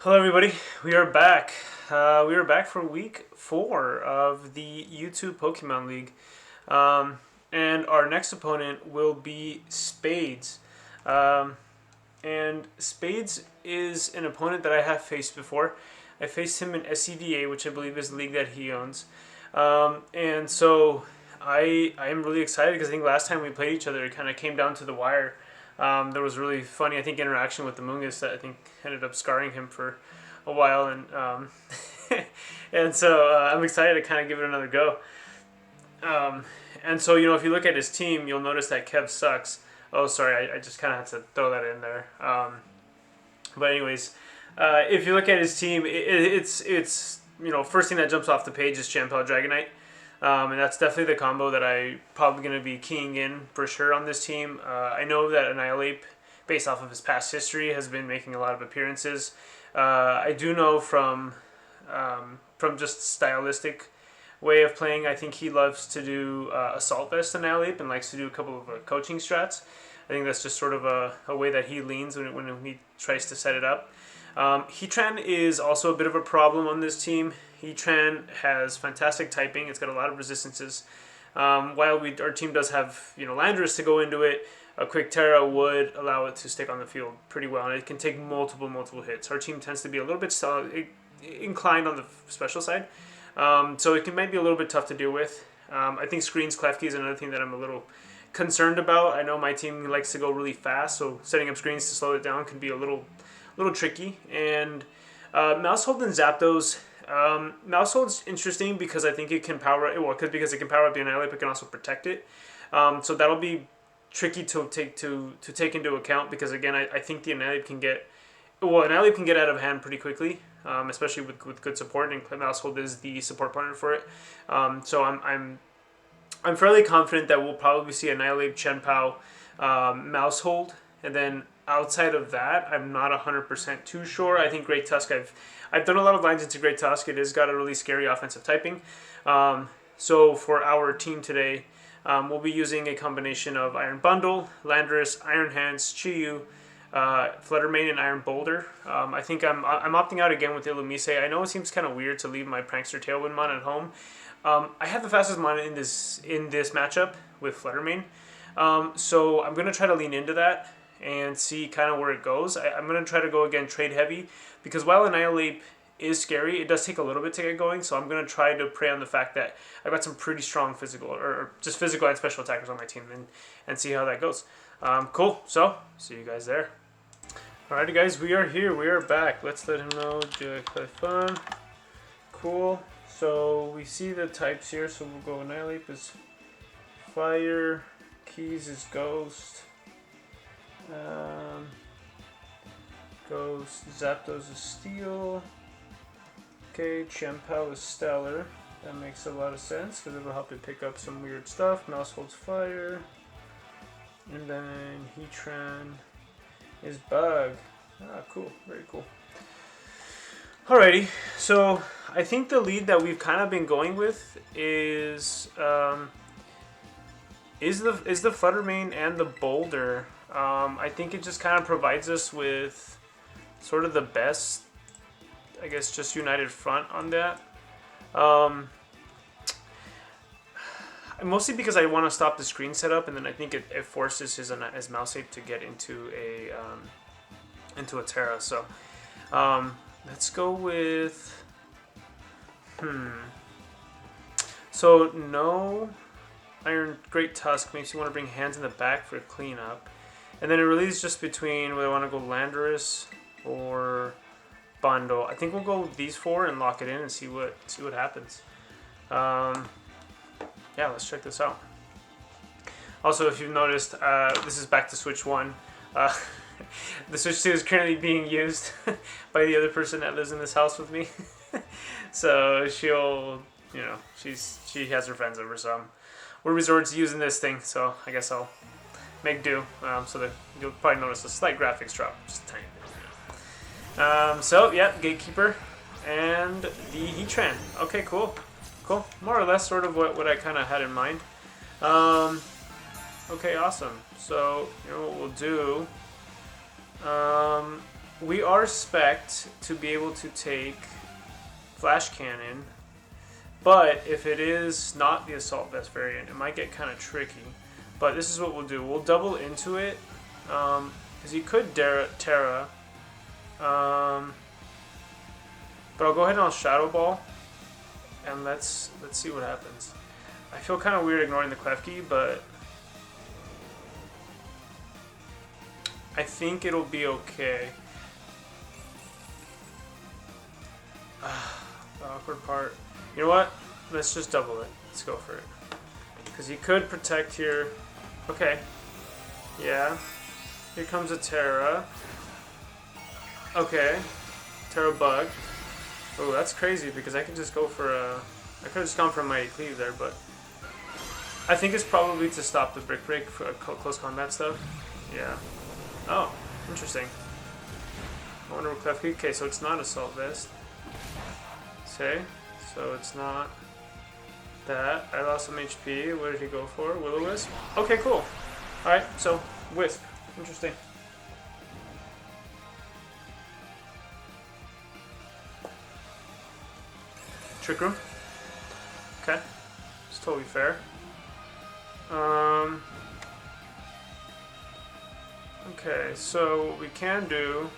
Hello, everybody. We are back. We are back for week 4 of the YouTube Pokemon League. And our next opponent will be Spades. And Spades is an opponent that I have faced before. I faced him in SCDA, which I believe is the league that he owns. And so I am really excited because I think last time we played each other, it kind of came down to the wire. There was really funny, I think, interaction with the Mungus that I think ended up scarring him for a while, and so I'm excited to kind of give it another go. And so if you look at his team, you'll notice that Kev sucks. Oh, sorry, I just kind of had to throw that in there. But anyways, if you look at his team, it's first thing that jumps off the page is Champel Dragonite. And that's definitely the combo that I probably going to be keying in for sure on this team. I know that Annihilate, based off of his past history, has been making a lot of appearances. I do know from just stylistic way of playing, I think he loves to do Assault Vest Annihilate and likes to do a couple of coaching strats. I think that's just sort of a way that he leans when he tries to set it up. Heatran is also a bit of a problem on this team. Heatran has fantastic typing. It's got a lot of resistances. While our team does have Landorus to go into it, a quick Terra would allow it to stick on the field pretty well, and it can take multiple hits. Our team tends to be a little bit inclined on the special side, so it might be a little bit tough to deal with. I think Screen's Klefki is another thing that I'm a little concerned about. I know my team likes to go really fast, so setting up screens to slow it down can be a little tricky. And Mousehold and Zapdos. Mousehold's interesting because I think it can because it can power up the Annihilate, but can also protect it. So that'll be tricky to take into account because again, I think the Annihilate can get out of hand pretty quickly, especially with good support, and Mousehold is the support partner for it. So I'm fairly confident that we'll probably see Annihilate, Chien-Pao, Mousehold, and then outside of that, I'm not 100% too sure. I think Great Tusk, I've done a lot of lines into Great Tusk. It has got a really scary offensive typing. So for our team today, we'll be using a combination of Iron Bundle, Landorus, Iron Hands, Chi-Yu, Fluttermane, and Iron Boulder. I think I'm opting out again with Illumise. I know it seems kind of weird to leave my Prankster Tailwind Mon at home. I have the fastest Mon in this matchup with Fluttermane. So I'm going to try to lean into that and see kind of where it goes. I'm going to try to go again trade heavy because while Annihilate is scary, it does take a little bit to get going. So I'm going to try to prey on the fact that I've got some pretty strong physical or just physical and special attackers on my team and see how that goes. Cool. So see you guys there. Alrighty guys, we are here. We are back. Let's let him know. Do I play fun? Cool. So we see the types here. So we'll go Annihilate is Fire. Keys is Ghost. Ghost. Zapdos is Steel. Okay, Chien-Pao is Stellar. That makes a lot of sense because it'll help you pick up some weird stuff. Mouse holds Fire. And then Heatran is Bug. Ah, cool. Very cool. Alrighty, so I think the lead that we've kind of been going with is the Fluttermane and the Boulder. I think it just kind of provides us with sort of the best, I guess, just united front on that. Mostly because I want to stop the screen setup, and then I think it forces his Mouseape to get into a Terra. So let's go with So no Iron Great Tusk makes you want to bring hands in the back for a cleanup. And then it really is just between whether I want to go Landorus or Bundle. I think we'll go with these 4 and lock it in and see what happens. Yeah, let's check this out. Also, if you've noticed, this is back to Switch 1. The Switch 2 is currently being used by the other person that lives in this house with me. So she'll, she has her friends over, so we're resorted to using this thing. So I guess I'll make do. So you'll probably notice a slight graphics drop, just a tiny bit. So yeah, Gatekeeper and the Heatran. Okay, cool. More or less sort of what I kind of had in mind. Okay, awesome. So what we'll do we are spec'd to be able to take Flash Cannon, but if it is not the Assault Vest variant, it might get kind of tricky. But this is what we'll do. We'll double into it, because he could Terra. But I'll go ahead and I'll Shadow Ball, and let's see what happens. I feel kind of weird ignoring the Klefki, but I think it'll be okay. The awkward part. You know what? Let's just double it. Let's go for it. Because he could protect here. Okay. Yeah. Here comes a Terra. Okay. Terra Bug. Oh, that's crazy because I could just go for a... I could have just gone for a Mighty Cleave there, but... I think it's probably to stop the Brick Break for close combat stuff. Yeah. Oh, interesting. I wonder what Klefki... Okay, so it's not Assault Vest. Okay, so it's not that. I lost some HP. What did he go for? Will-O-Wisp? Okay, cool. Alright, so, Wisp. Interesting. Trick Room. Okay. It's totally fair. Okay, so what we can do...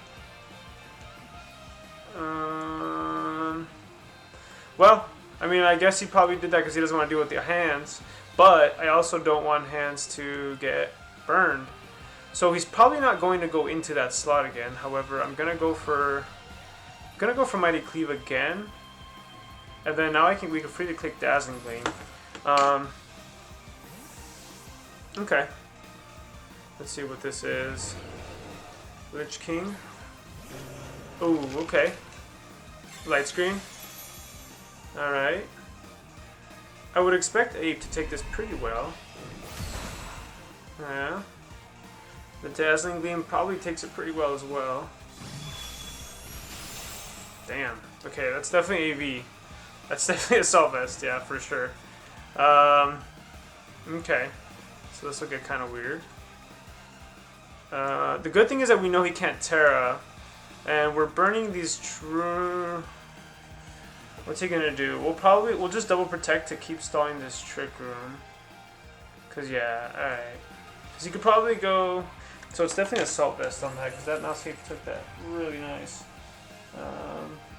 well, I mean, I guess he probably did that because he doesn't want to deal with the hands, but I also don't want hands to get burned. So he's probably not going to go into that slot again. However, I'm gonna go for Mighty Cleave again, and then now we can freely click Dazzling Gleam. Okay. Let's see what this is. Lich King. Oh, okay. Light Screen. Alright. I would expect Ape to take this pretty well. Yeah. The Dazzling Gleam probably takes it pretty well as well. Damn. Okay, that's definitely AV. That's definitely Assault Vest, yeah, for sure. Okay. So this will get kind of weird. The good thing is that we know he can't Terra. And we're burning these true... What's he gonna do? We'll just double protect to keep stalling this Trick Room. Cause yeah, alright. Cause he could probably go... So it's definitely Assault Vest on that, because that mouse cape took that really nice.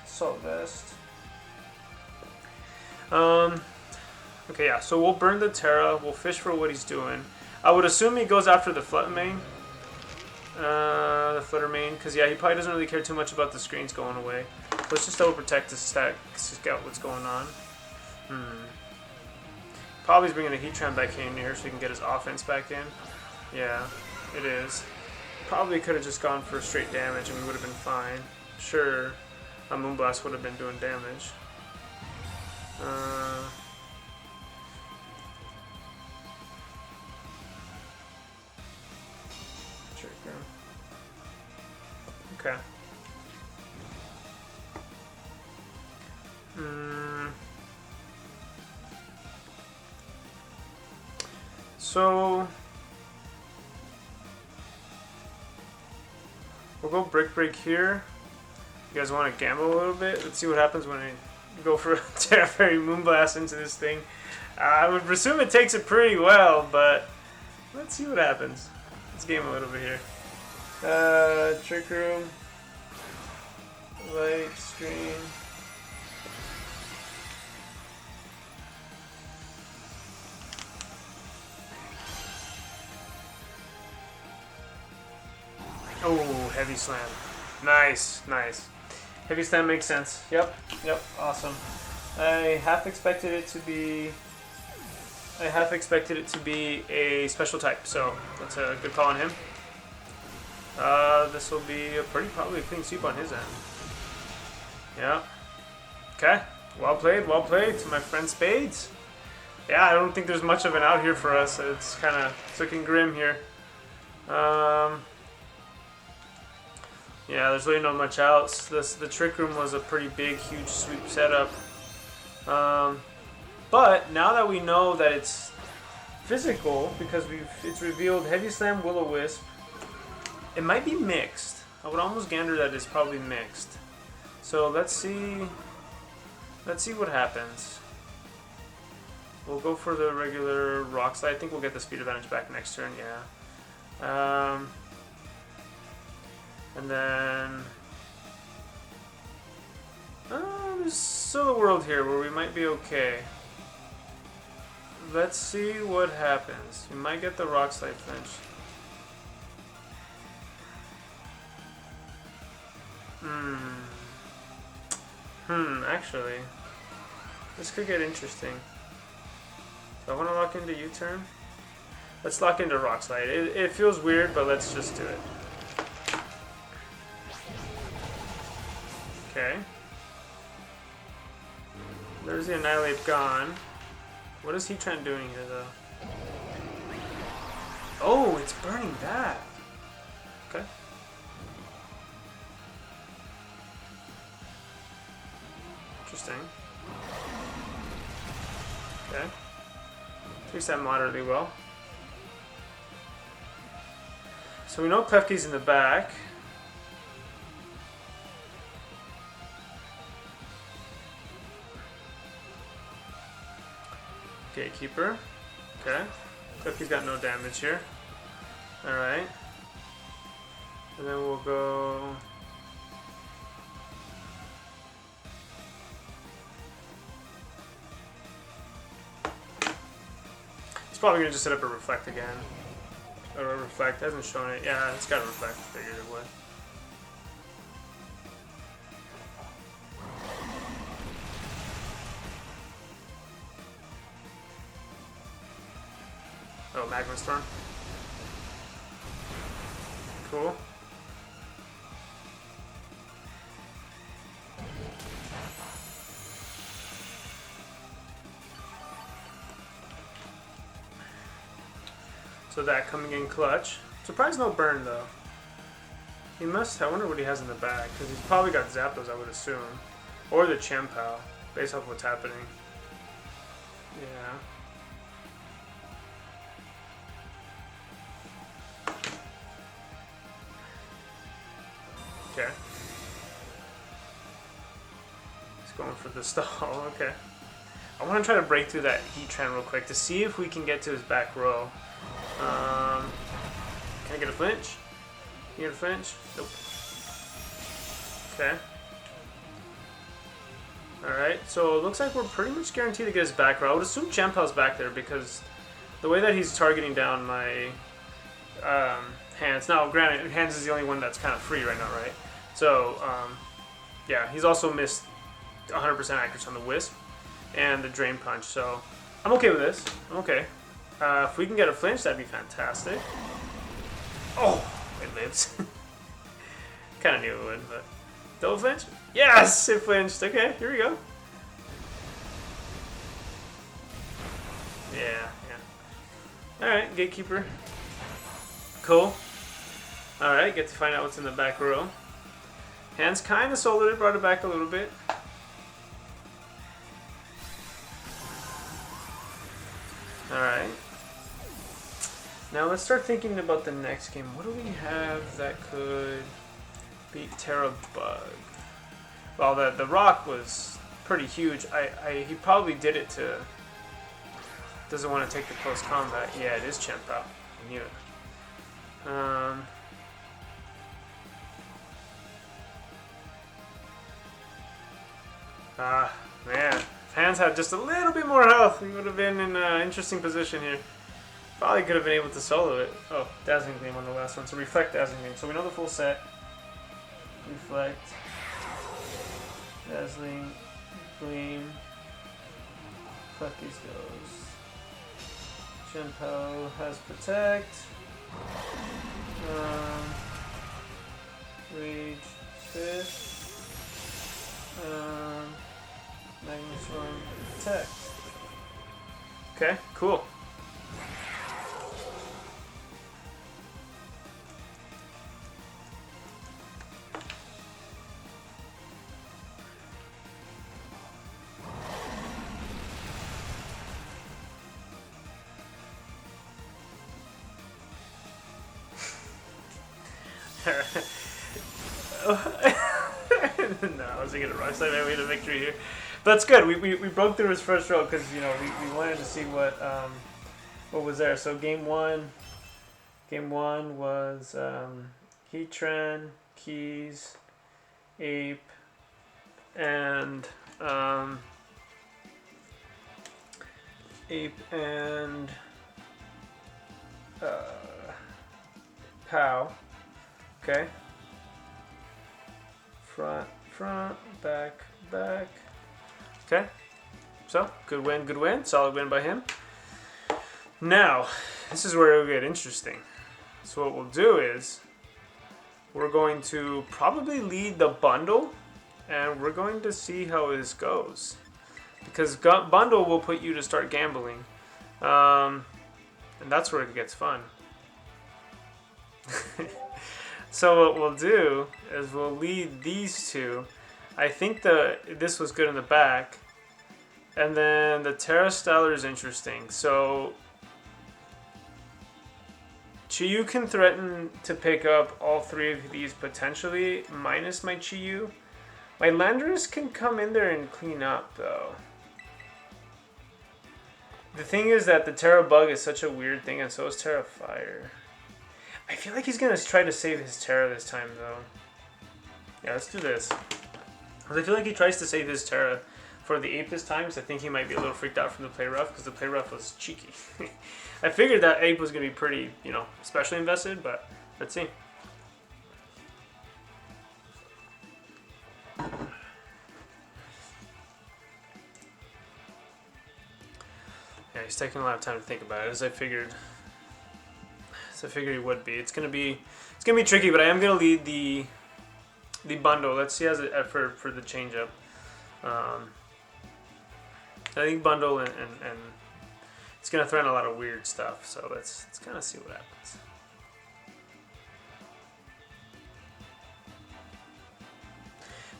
Assault Vest. Okay, yeah, so we'll burn the Terra, we'll fish for what he's doing. I would assume he goes after the Flutter Mane. Because yeah, he probably doesn't really care too much about the screens going away. So let's just double protect to scout what's going on. Probably he's bringing a Heatran back in here so he can get his offense back in. Yeah, it is. Probably could have just gone for straight damage and we would have been fine. Sure, a Moonblast would have been doing damage. Okay. So we'll go Brick Break here. You guys want to gamble a little bit? Let's see what happens when I go for a Terra Fairy Moonblast into this thing. I would presume it takes it pretty well, but let's see what happens. Let's game a little bit here. Trick Room, Light Screen. Oh, Heavy Slam. Nice, nice. Heavy Slam makes sense. Yep, awesome. I half expected it to be a special type, so that's a good call on him. This will be probably a clean sweep on his end. Yeah. Okay. Well played to my friend Spades. Yeah, I don't think there's much of an out here for us. It's kind of looking grim here. Yeah, there's really not much else. The Trick Room was a pretty big, huge sweep setup. But now that we know that it's physical, because it's revealed Heavy Slam, Will-O-Wisp, it might be mixed. I would almost gander that it's probably mixed. So let's see what happens. We'll go for the regular rock slide. I think we'll get the speed advantage back next turn, yeah. And then there's still a world here where we might be okay. Let's see what happens. We might get the rock slide flinch. Actually, this could get interesting. So I want to lock into U-turn. Let's lock into rock slide. It feels weird, but let's just do it. Okay. There's the Annihilate gone. What is he trying to do here, though? Oh, it's burning that. Okay. Interesting. Okay. Takes that moderately well. So we know Klefki's in the back. Gatekeeper. Okay. Klefki's got no damage here. Alright. And then we'll go... It's probably going to just set up a reflect again. Or a reflect. Hasn't shown it. Yeah, it's got a reflect. Figured it would. Oh, Magma Storm. Cool. So that coming in clutch. Surprised no burn though. He must. I wonder what he has in the bag because he's probably got Zapdos, I would assume, or the Chien-Pao, based off what's happening. Yeah. Okay. He's going for the stall. Okay. I want to try to break through that heat trend real quick to see if we can get to his back row. Can I get a flinch? Can you get a flinch? Nope. Okay. Alright, so it looks like we're pretty much guaranteed to get his back row. I would assume Chien-Pao's back there because the way that he's targeting down my hands. Now, granted, hands is the only one that's kind of free right now, right? So, yeah, he's also missed 100% accuracy on the Wisp and the Drain Punch, so I'm okay with this. I'm okay. If we can get a flinch, that'd be fantastic. Oh, it lives. Kind of knew it would, but... Double flinch? Yes! It flinched. Okay, here we go. Yeah. Alright, Gatekeeper. Cool. Alright, get to find out what's in the back row. Hands kind of soloed it, brought it back a little bit. Alright. Now let's start thinking about the next game. What do we have that could beat Terra Bug? Well, the rock was pretty huge. He probably did it to... Doesn't want to take the close combat. Yeah, it is Chien-Pao. I knew it. Man. If Hands had just a little bit more health, we would have been in an interesting position here. Probably could have been able to solo it. Oh, Dazzling Gleam on the last one. So Reflect, Dazzling Gleam. So we know the full set. Reflect. Dazzling Gleam. Klefki's goes. Chien-Pao has Protect. Rage Fist. Magnustorm Protect. Okay, cool. No, I wasn't gonna rock slide my way to victory here. But that's good. We broke through his first row because you know we wanted to see what was there. So game one was Heatran, Keys, Ape, and Pow. Okay. Front, back. Okay. So, good win. Solid win by him. Now, this is where it'll get interesting. So what we'll do is, we're going to probably lead the bundle, and we're going to see how this goes. Because bundle will put you to start gambling. And that's where it gets fun. So what we'll do is we'll lead these two. I think this was good in the back. And then the Terra Stellar is interesting. So Chi-Yu can threaten to pick up all three of these potentially, minus my Chi-Yu. My Landorus can come in there and clean up though. The thing is that the Terra Bug is such a weird thing, and so is Terra Fire. I feel like he's going to try to save his Terra this time, though. Yeah, let's do this. Because I feel like he tries to save his Terra for the Ape this time, because I think he might be a little freaked out from the Play Rough, because the Play Rough was cheeky. I figured that Ape was going to be pretty, especially invested, but let's see. Yeah, he's taking a lot of time to think about it, as I figured he would be. It's gonna be tricky, but I am gonna lead the bundle. Let's see how it for the change up. I think bundle and it's gonna throw in a lot of weird stuff. So let's kind of see what happens.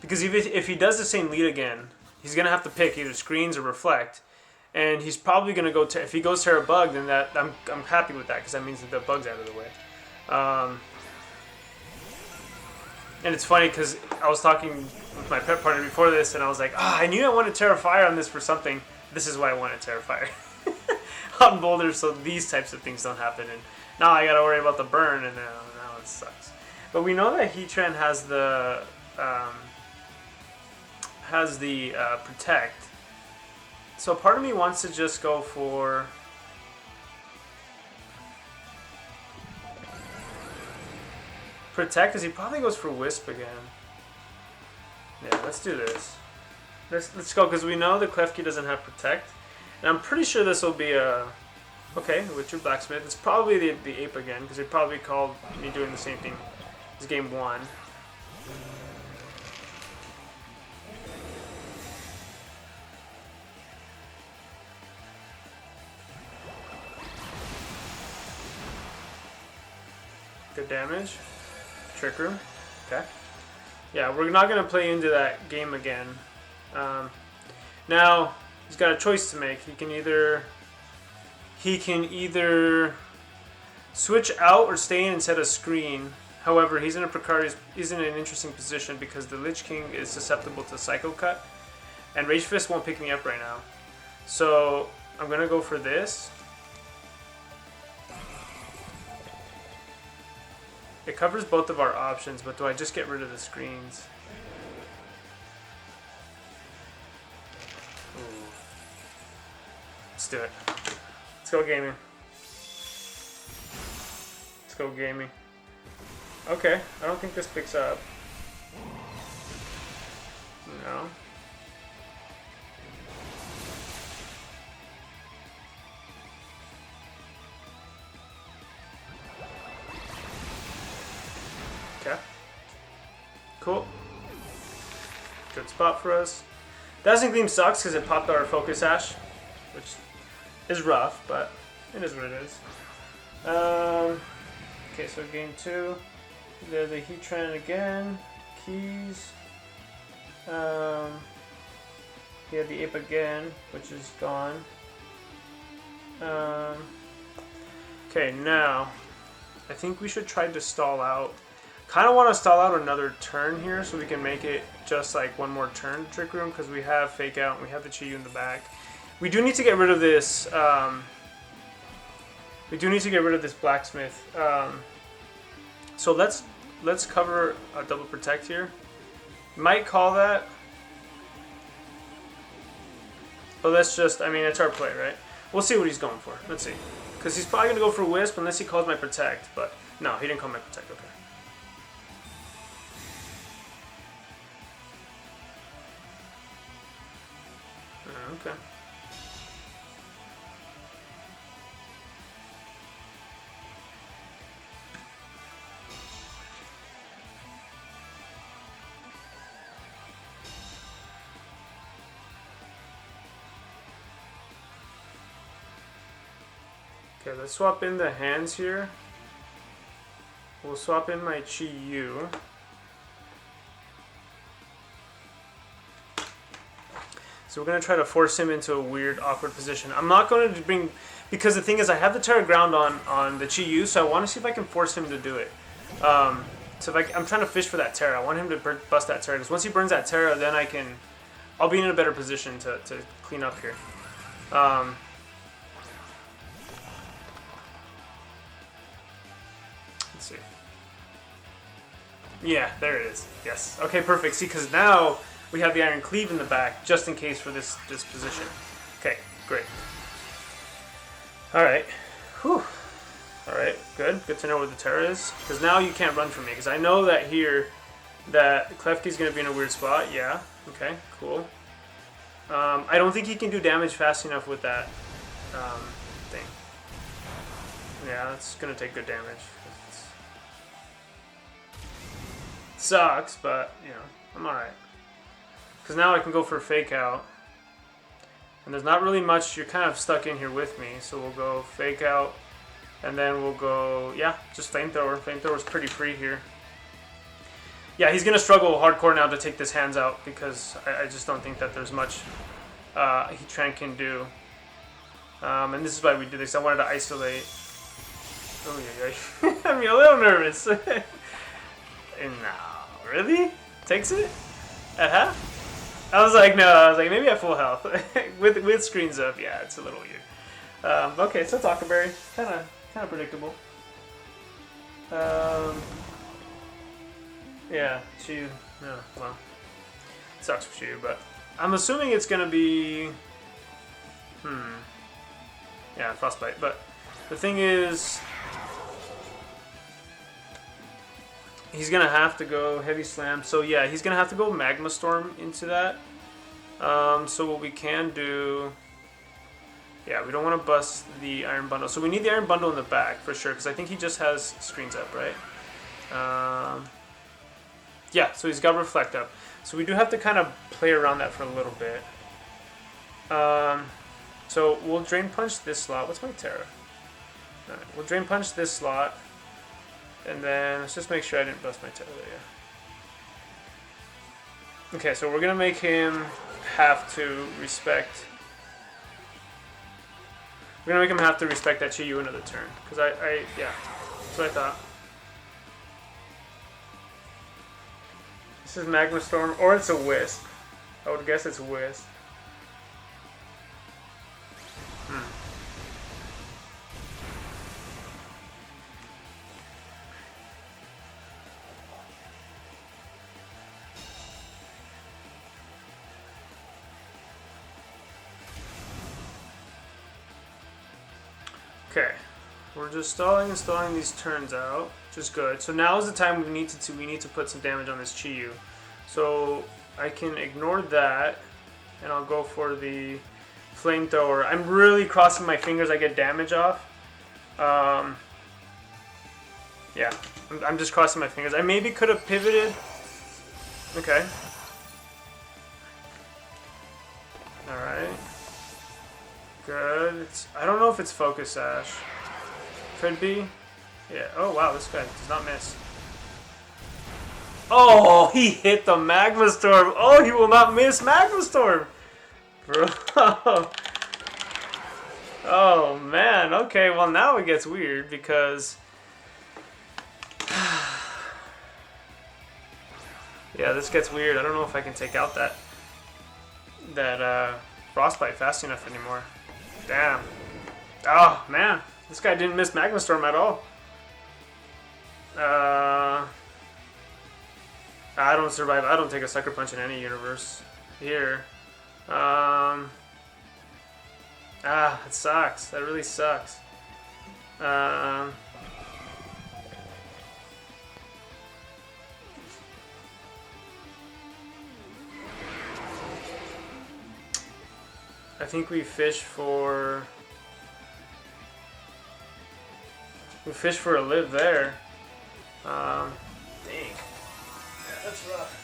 Because if he does the same lead again, he's gonna have to pick either screens or reflect. And he's probably going to go, if he goes Terra Bug, then I'm happy with that, because that means that the bug's out of the way. And it's funny, because I was talking with my pet partner before this, and I was like, I knew I wanted Terra Fire on this for something. This is why I wanted Terra Fire. On boulders, so these types of things don't happen. And now I got to worry about the burn, and now it sucks. But we know that Heatran has the Protect. So part of me wants to just go for Protect, because he probably goes for Wisp again. Yeah, let's do this. Let's go, because we know the Klefki doesn't have Protect. And I'm pretty sure this will be a... Okay, Witcher Blacksmith. It's probably the Ape again, because they probably called me doing the same thing as game one. Good damage. Trick Room. Okay. Yeah, we're not going to play into that game again. Now, he's got a choice to make. He can either switch out or stay in and set a screen. However, he's in an interesting position because the Lich King is susceptible to Psycho Cut. And Rage Fist won't pick me up right now. So, I'm going to go for this. It covers both of our options, but do I just get rid of the screens? Ooh. Let's do it. Let's go gaming. Let's go gaming. Okay, I don't think this picks up. No. Okay. Cool. Good spot for us. Dazzling Gleam sucks because it popped our Focus Ash, which is rough, but it is what it is. Okay, so game 2. The Heatran again. Keys. He had the Ape again, which is gone. Okay, now I think we should try to stall out. Kind of want to stall out another turn here so we can make it just like one more turn Trick Room because we have Fake Out and we have the Chi-Yu in the back. We do need to get rid of this. We do need to get rid of this Blacksmith. So let's cover a double protect here. Might call that. But let's just, I mean, it's our play, right? We'll see what he's going for. Let's see. Because he's probably going to go for Wisp unless he calls my Protect. But no, he didn't call my Protect. Okay. Okay. Okay, let's swap in the hands here. We'll swap in my Chi-Yu. So we're going to try to force him into a weird, awkward position. I'm not going to bring... Because the thing is, I have the Terra Ground on the Chi-Yu, so I want to see if I can force him to do it. So if I'm trying to fish for that Terra. I want him to bust that Terra. Because once he burns that Terra, then I'll be in a better position to clean up here. Let's see. Yeah, there it is. Yes. Okay, perfect. See, because now we have the Iron Cleave in the back, just in case for this position. Okay, great. Alright. Whew. Alright, good. Good to know where the Terra is. Because now you can't run from me. Because I know that here, that Klefki's going to be in a weird spot. Yeah. Okay, cool. I don't think he can do damage fast enough with that thing. Yeah, that's going to take good damage. Sucks, but, you know, I'm alright. Because now I can go for a Fake Out. And there's not really much, you're kind of stuck in here with me. So we'll go Fake Out. And then we'll go, yeah, just Flamethrower. Flamethrower's pretty free here. Yeah, he's going to struggle hardcore now to take this hands out. Because I just don't think that there's much Heatran can do. And this is why we did this. I wanted to isolate. Oh, yeah, yeah. I'm a little nervous. No, really? Takes it? At half? I was like, no, I was like, maybe at full health. with screens up, yeah, it's a little weird. Okay, so Talkaberry, kind of predictable. Yeah, Chew, no, well, sucks for Chew, but I'm assuming it's gonna be, yeah, Frostbite, but the thing is, he's going to have to go Heavy Slam. So, yeah, he's going to have to go Magma Storm into that. So, what we can do... Yeah, we don't want to bust the Iron Bundle. So, we need the Iron Bundle in the back, for sure. Because I think he just has Screens Up, right? Yeah, so he's got Reflect Up. So, we do have to kind of play around that for a little bit. So, we'll Drain Punch this slot. What's my Terra? All right, we'll Drain Punch this slot. And then, let's just make sure I didn't bust my Terra there. Okay, so we're going to make him have to respect... We're going to make him have to respect that Chi-Yu another turn. Because yeah, that's what I thought. This is Magma Storm, or it's a Wisp. I would guess it's a Wisp. Okay, we're just stalling these turns out, which is good. So now is the time we need to put some damage on this Chi-Yu. So I can ignore that, and I'll go for the Flamethrower. I'm really crossing my fingers I get damage off. Yeah, I'm just crossing my fingers. I maybe could have pivoted. Okay. All right. Good. I don't know if it's Focus Sash. Could be. Yeah. Oh, wow. This guy does not miss. Oh, he hit the Magma Storm. Oh, he will not miss Magma Storm. Bro. Oh, man. Okay, well, now it gets weird because... Yeah, this gets weird. I don't know if I can take out that frostbite fast enough anymore. Damn. Oh man, this guy didn't miss Magma Storm at all. I don't survive. I don't take a sucker punch in any universe here. It sucks. That really sucks. I think we fish for a live there. Dang. Yeah, that's rough.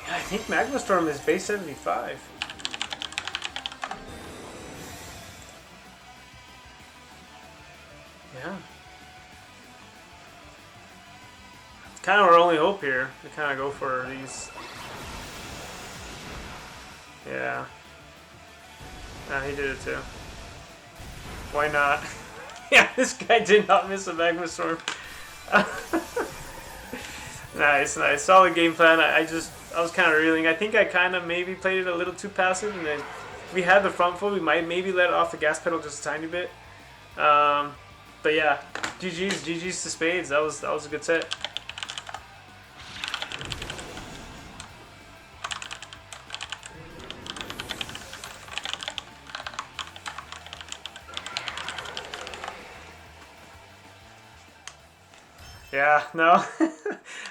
I think Magma Storm is base 75. Yeah. It's kind of our only hope here. We kind of go for these. Yeah. Nah, he did it too. Why not? Yeah, this guy did not miss a Magma Storm. Nice. Solid game plan. I was kind of reeling. I think I kind of maybe played it a little too passive, and then we had the front foot. We might maybe let off the gas pedal just a tiny bit. But yeah, GG's to spades. That was a good set. Yeah, no.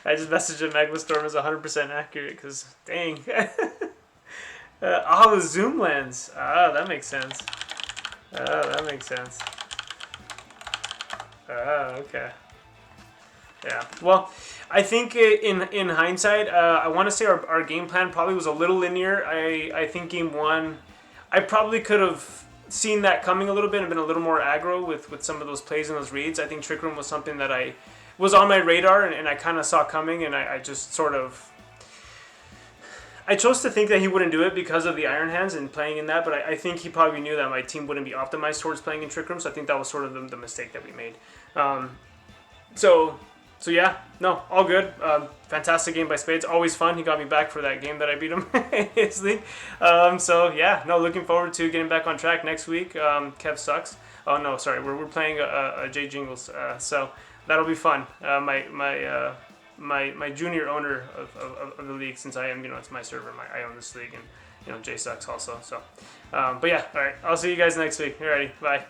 I just messaged him Magma Storm is 100% accurate because, dang. The zoom lens. That makes sense. Okay. Yeah. Well, I think in hindsight, I want to say our game plan probably was a little linear. I think game one, I probably could have seen that coming a little bit and been a little more aggro with some of those plays and those reads. I think Trick Room was something that I was on my radar and I kind of saw coming, and I just sort of... I chose to think that he wouldn't do it because of the Iron Hands and playing in that, but I think he probably knew that my team wouldn't be optimized towards playing in Trick Room, so I think that was sort of the mistake that we made. So yeah, no, all good. Fantastic game by Spades. Always fun. He got me back for that game that I beat him in his league. So yeah, no, looking forward to getting back on track next week. Kev sucks. Oh no, sorry, we're playing a J Jingles. So that'll be fun. My junior owner of the league, since I am, it's my server. I own this league, and Jay sucks also. So, but yeah, all right. I'll see you guys next week. Alrighty, bye.